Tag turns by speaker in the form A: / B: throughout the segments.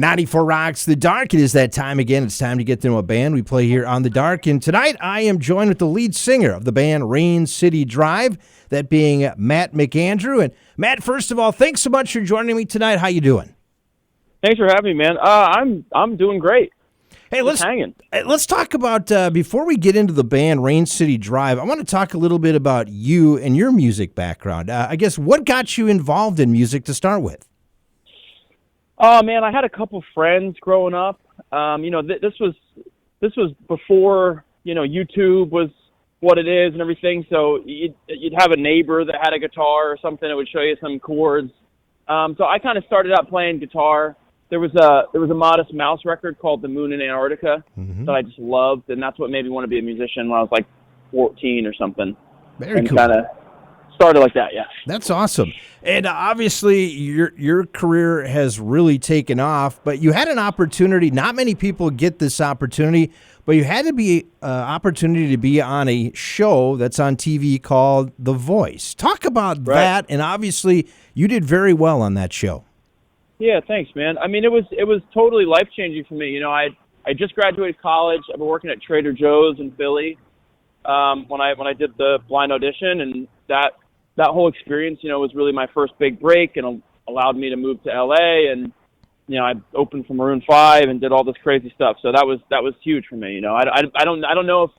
A: 94 Rocks The Dark. It is that time again. It's time to get to know a band. We play here on The Dark. And tonight I am joined with the lead singer of the band Rain City Drive, that being Matt McAndrew. And Matt, first of all, thanks so much for joining me tonight. How you doing?
B: Thanks for having me, man. I'm doing great.
A: Hey, let's talk about, before we get into the band Rain City Drive, I want to talk a little bit about you and your music background. I guess, what got you involved in music to start with?
B: Oh, man, I had a couple friends growing up. This was before, YouTube was what it is and everything. So you'd have a neighbor that had a guitar or something that would show you some chords. So I kind of started out playing guitar. There was a Modest Mouse record called The Moon in Antarctica that I just loved, and that's what made me want to be a musician when I was like 14 or something.
A: Very cool.
B: Kind of started like that, yeah.
A: That's awesome. And obviously your career has really taken off, but you had an opportunity. Not many people get this opportunity, but you had to be opportunity to be on a show that's on TV called The Voice. Talk about that, and obviously you did very well on that show.
B: Yeah, thanks, man. I mean, it was totally life-changing for me. I just graduated college. I've been working at Trader Joe's in Philly when I did the blind audition, and that whole experience, was really my first big break and allowed me to move to LA. And I opened for Maroon 5 and did all this crazy stuff. So that was huge for me. I don't know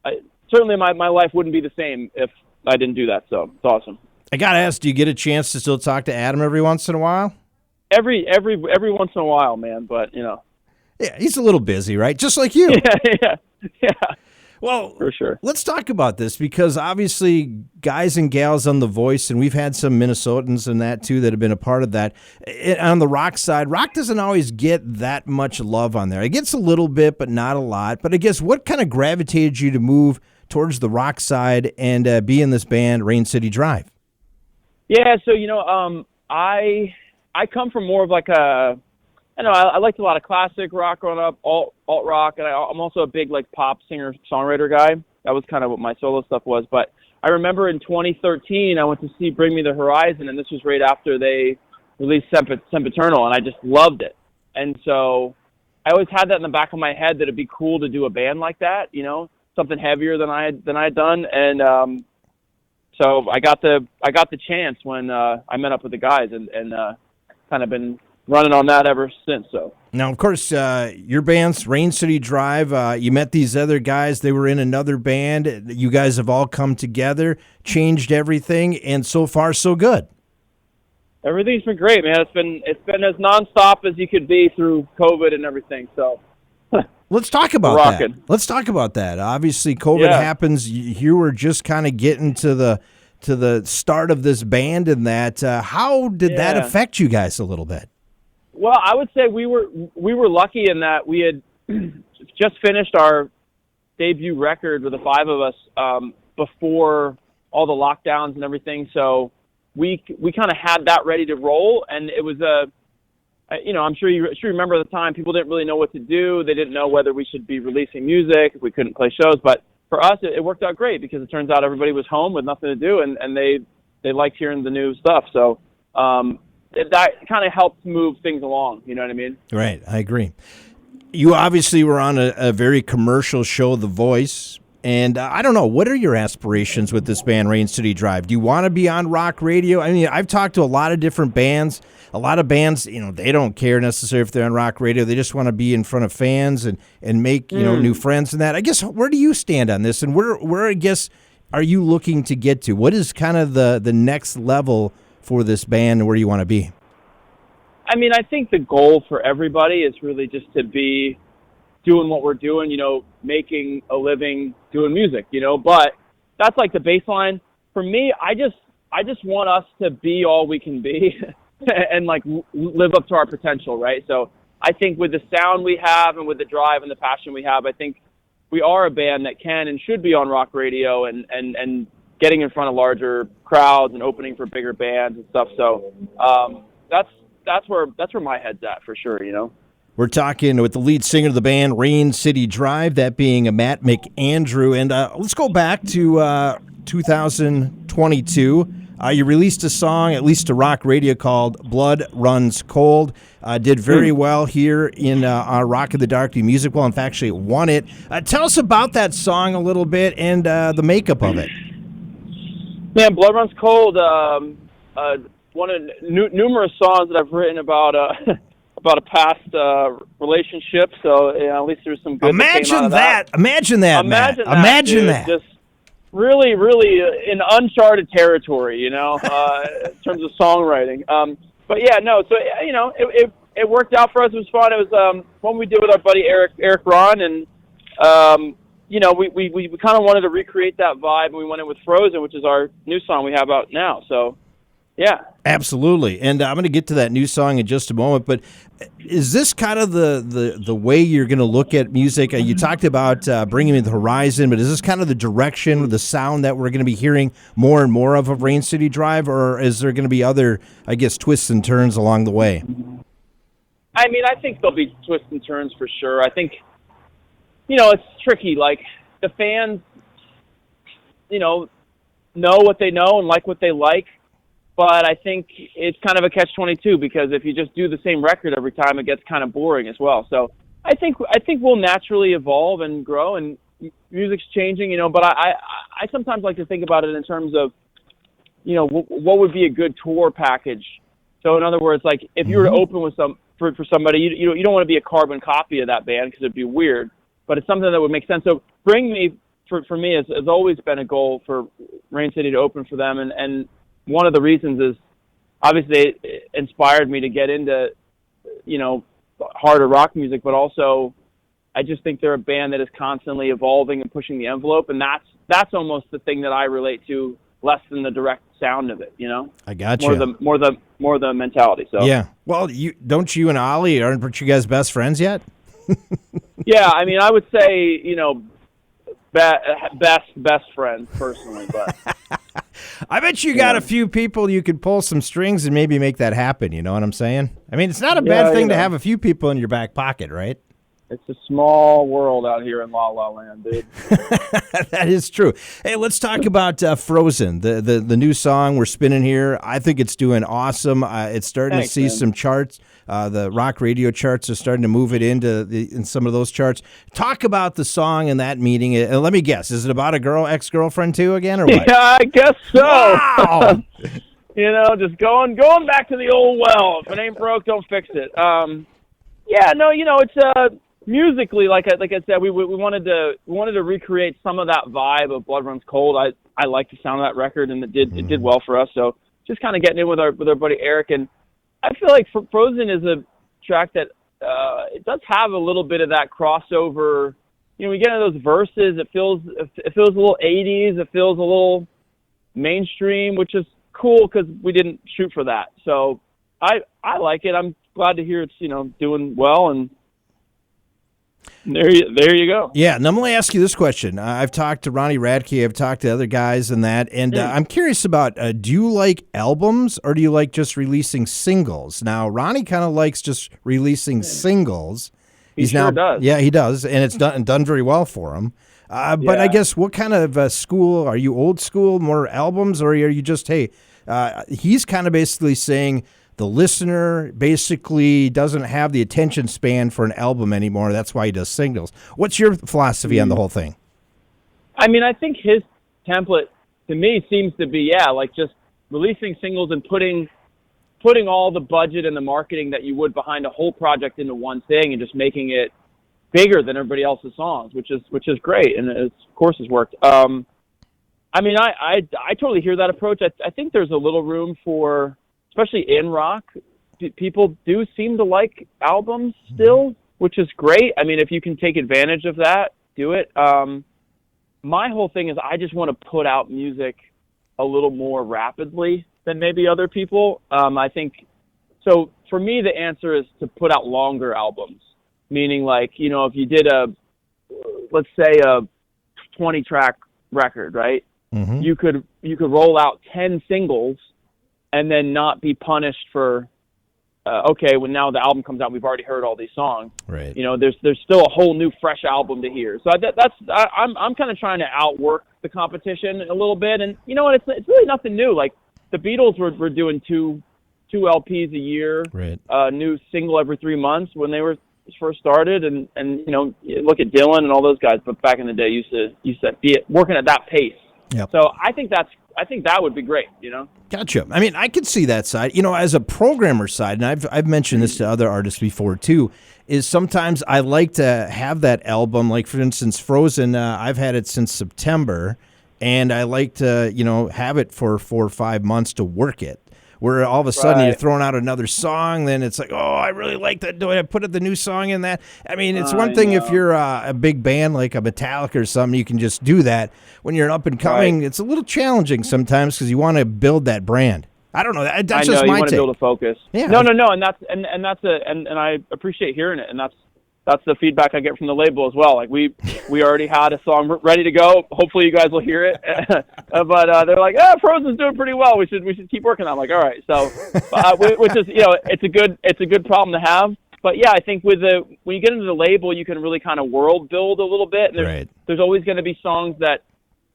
B: if certainly my life wouldn't be the same if I didn't do that. So it's awesome.
A: I gotta ask, do you get a chance to still talk to Adam every once in a while?
B: Every once in a while, man. But
A: yeah, he's a little busy, right? Just like you.
B: Yeah.
A: Well,
B: for sure.
A: Let's talk about this, because obviously guys and gals on The Voice, and we've had some Minnesotans and that too that have been a part of that. On the rock side, rock doesn't always get that much love on there. It gets a little bit, but not a lot. But I guess, what kind of gravitated you to move towards the rock side and be in this band, Rain City Drive?
B: Yeah, so I come from more of like I liked a lot of classic rock growing up, alt rock, and I'm also a big like pop singer songwriter guy. That was kind of what my solo stuff was. But I remember in 2013 I went to see Bring Me the Horizon, and this was right after they released Sempiternal, and I just loved it. And so I always had that in the back of my head that it'd be cool to do a band like that, something heavier than I had done. And so I got the chance when I met up with the guys, and kind of been running on that ever since. So
A: now, of course, your band's Rain City Drive. You met these other guys; they were in another band. You guys have all come together, changed everything, and so far, so good.
B: Everything's been great, man. It's been as nonstop as you could be through COVID and everything. So
A: let's talk about that. Let's talk about that. Obviously, COVID happens. You were just kind of getting to the start of this band, and that. How did that affect you guys a little bit?
B: Well, I would say we were lucky in that we had just finished our debut record with the five of us before all the lockdowns and everything. So we kind of had that ready to roll, and it was I'm sure you remember at the time, people didn't really know what to do. They didn't know whether we should be releasing music if we couldn't play shows. But for us, it worked out great, because it turns out everybody was home with nothing to do, and they liked hearing the new stuff. So that kind of helped move things along. You know what I mean?
A: Right. I agree. You obviously were on a very commercial show, The Voice. And I don't know, what are your aspirations with this band, Rain City Drive? Do you want to be on rock radio? I mean, I've talked to a lot of different bands. A lot of bands, they don't care necessarily if they're on rock radio. They just want to be in front of fans and make, new friends and that. I guess, where do you stand on this? And where I guess, are you looking to get to? What is kind of the next level for this band and where you want to be?
B: I mean, I think the goal for everybody is really just to be doing what we're doing, making a living doing music, but that's like the baseline. For me, I just want us to be all we can be and like live up to our potential, right? So I think with the sound we have and with the drive and the passion we have, I think we are a band that can and should be on rock radio and getting in front of larger crowds and opening for bigger bands and stuff. So that's where my head's at for sure,
A: We're talking with the lead singer of the band, Rain City Drive, that being Matt McAndrew. And let's go back to 2022. You released a song, at least to rock radio, called Blood Runs Cold. Did very well here in our Rock in the Dark Music Bowl. In fact, actually won it. Tell us about that song a little bit and the makeup of it.
B: Man, Blood Runs Cold, one of numerous songs that I've written about about a past relationship. So at least there's some good.
A: Imagine that. Imagine that, Matt.
B: Dude.
A: Imagine that.
B: Just really, really in uncharted territory, in terms of songwriting. But yeah, no. So it worked out for us. It was fun. It was one we did with our buddy Eric Ron, and we kind of wanted to recreate that vibe, and we went in with Frozen, which is our new song we have out now. So. Yeah,
A: absolutely, and I'm going to get to that new song in just a moment. But is this kind of the way you're going to look at music? You talked about bringing in the horizon, but is this kind of the direction, the sound that we're going to be hearing more and more of Rain City Drive, or is there going to be other, I guess, twists and turns along the way?
B: I mean, I think there'll be twists and turns for sure. I think, it's tricky. Like the fans, know what they know and like what they like. But I think it's kind of a catch-22 because if you just do the same record every time, it gets kind of boring as well. So I think we'll naturally evolve and grow, and music's changing, But I sometimes like to think about it in terms of, what would be a good tour package. So in other words, like if you were to open with for somebody, you don't want to be a carbon copy of that band because it'd be weird. But it's something that would make sense. So Bring Me for me has always been a goal for Rain City to open for them, and one of the reasons is obviously it inspired me to get into, harder rock music, but also I just think they're a band that is constantly evolving and pushing the envelope, and that's almost the thing that I relate to less than the direct sound of it.
A: I got you.
B: More the mentality. So
A: yeah. Well, you and Ollie aren't you guys best friends yet?
B: Yeah, I mean, I would say best friends personally, but.
A: I bet you got a few people you could pull some strings and maybe make that happen. You know what I'm saying? I mean, it's not a bad thing to have a few people in your back pocket, right?
B: It's a small world out here in La La Land, dude.
A: That is true. Hey, let's talk about Frozen, the new song we're spinning here. I think it's doing awesome. It's starting to see some charts. The rock radio charts are starting to move it in some of those charts. Talk about the song and that meeting. And let me guess, is it about a ex-girlfriend too again, or what?
B: Yeah, I guess so.
A: Wow.
B: Just going back to the old well. If it ain't broke, don't fix it. It's musically, like I said, we wanted to recreate some of that vibe of Blood Runs Cold. I like the sound of that record, and it did well for us. So just kind of getting in with our buddy Eric, and I feel like Frozen is a track that it does have a little bit of that crossover. We get into those verses, it feels a little 80s, it feels a little mainstream, which is cool because we didn't shoot for that. So I like it. I'm glad to hear it's doing well, and there you go.
A: Yeah, and I'm going to ask you this question. I've talked to Ronnie Radke, I've talked to other guys and that, and I'm curious about, do you like albums or do you like just releasing singles? Now, Ronnie kind of likes just releasing singles.
B: He sure does.
A: Yeah, he does, and it's done very well for him. But I guess what kind of school, are you old school, more albums, or are you just, hey, he's kind of basically saying, the listener basically doesn't have the attention span for an album anymore. That's why he does singles. What's your philosophy on the whole thing?
B: I mean, I think his template to me seems to be, like just releasing singles and putting all the budget and the marketing that you would behind a whole project into one thing and just making it bigger than everybody else's songs, which is great, and of course has worked. I mean, I totally hear that approach. I think there's a little room for, especially in rock, people do seem to like albums still, which is great. I mean, if you can take advantage of that, do it. My whole thing is I just want to put out music a little more rapidly than maybe other people. I think, so for me, the answer is to put out longer albums, meaning like, if you did let's say a 20-track record, right? Mm-hmm. You could roll out 10 singles and then not be punished for, when now the album comes out, we've already heard all these songs.
A: Right.
B: There's still a whole new fresh album to hear. So I'm kind of trying to outwork the competition a little bit. And you know what? It's really nothing new. Like the Beatles were doing two LPs a year,
A: Right.
B: New single every 3 months when they were first started, and you look at Dylan and all those guys, but back in the day used to be working at that pace.
A: Yep.
B: So I think that would be great.
A: Gotcha. I mean, I could see that side. As a programmer side, and I've mentioned this to other artists before too, is sometimes I like to have that album, like for instance, Frozen. I've had it since September, and I like to have it for 4 or 5 months to work it. Where all of a sudden you're throwing out another song, then it's like, oh, I really like that. Do I put the new song in that? I mean, it's one thing if you're a big band like a Metallica or something, you can just do that. When you're an up and coming, it's a little challenging sometimes because you want to build that brand. I don't know. That's
B: I know,
A: just
B: you
A: my
B: want to
A: take.
B: build a focus.
A: Yeah.
B: No, and that's I appreciate hearing it, and that's the feedback I get from the label as well. Like we already had a song ready to go. Hopefully you guys will hear it. But they're like, Frozen's doing pretty well. We should keep working on it. I'm like, all right. So, which is it's a good problem to have. But yeah, I think when you get into the label, you can really kind of world build a little bit. And there's always going to be songs that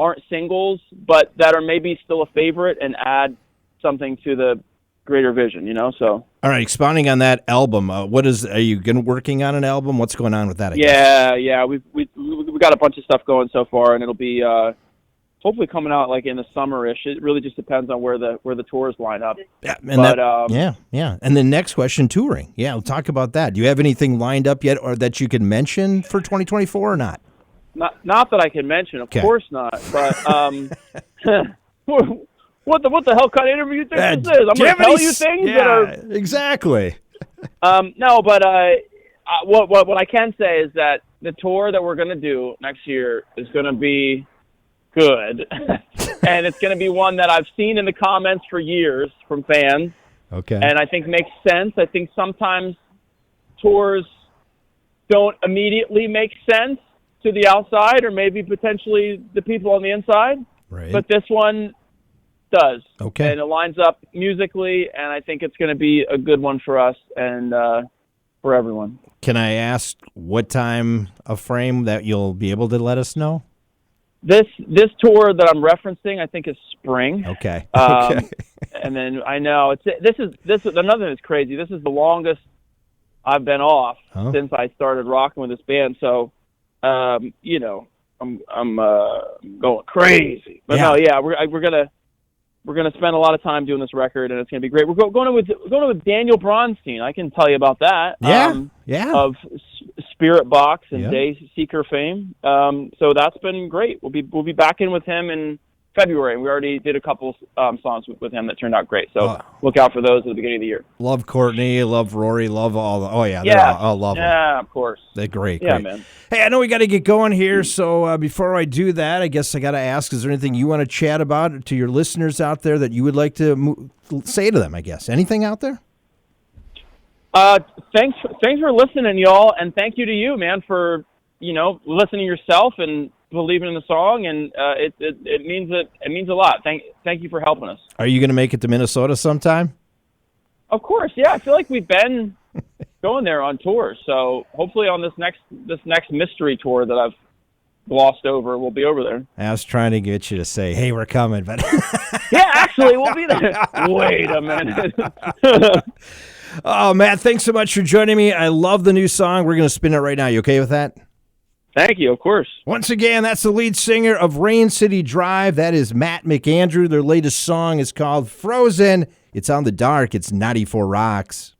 B: aren't singles, but that are maybe still a favorite and add something to the greater vision. So.
A: All right, expounding on that album, are you working on an album? What's going on with that? I
B: Yeah,
A: guess?
B: we got a bunch of stuff going so far, and it'll be hopefully coming out like in the summer-ish. It really just depends on where the tours line up.
A: Yeah, yeah. And the next question, touring. Yeah, we'll talk about that. Do you have anything lined up yet, or that you can mention for 2024 or not?
B: Not that I can mention, of course not. But What the hell kind of interview you think this is? I'm going to tell you things that are...
A: exactly.
B: No, but what I can say is that the tour that we're going to do next year is going to be good. And it's going to be one that I've seen in the comments for years from fans.
A: Okay.
B: And I think makes sense. I think sometimes tours don't immediately make sense to the outside or maybe potentially the people on the inside.
A: Right.
B: But this one does.
A: Okay.
B: And it lines up musically, and I think it's going to be a good one for us and for everyone.
A: Can I ask what time of frame that you'll be able to let us know?
B: This tour that I'm referencing, I think, is spring.
A: Okay.
B: And then I know this is another thing that's crazy. This is the longest I've been off since I started rocking with this band. So, I'm going crazy. But we're gonna spend a lot of time doing this record, and it's gonna be great. We're going with Daniel Bronstein. I can tell you about that. Of Spirit Box and Day Seeker fame. So that's been great. We'll be back in with him in February. We already did a couple songs with him that turned out great. So look out for those at the beginning of the year.
A: Love Courtney, love Rory, love all the. Oh yeah, I love them.
B: Yeah, of course.
A: They're great.
B: Yeah, man.
A: Hey, I know we got to get going here, so before I do that, I guess I got to ask: is there anything you want to chat about to your listeners out there that you would like to say to them? I guess anything out there.
B: Thanks for listening, y'all, and thank you to you, man, for listening yourself and believing in the song, and it means a lot. Thank you for helping us.
A: Are you going to make it to Minnesota sometime?
B: Of course, yeah. I feel like we've been going there on tour, so hopefully on this next mystery tour that I've glossed over, we'll be over there.
A: I was trying to get you to say, "Hey, we're coming," but
B: yeah, actually, we'll be there. Wait a minute.
A: Oh, Matt, thanks so much for joining me. I love the new song. We're going to spin it right now. You okay with that?
B: Thank you, of course.
A: Once again, that's the lead singer of Rain City Drive. That is Matt McAndrew. Their latest song is called Frozen. It's on the dark. It's 94 Rocks.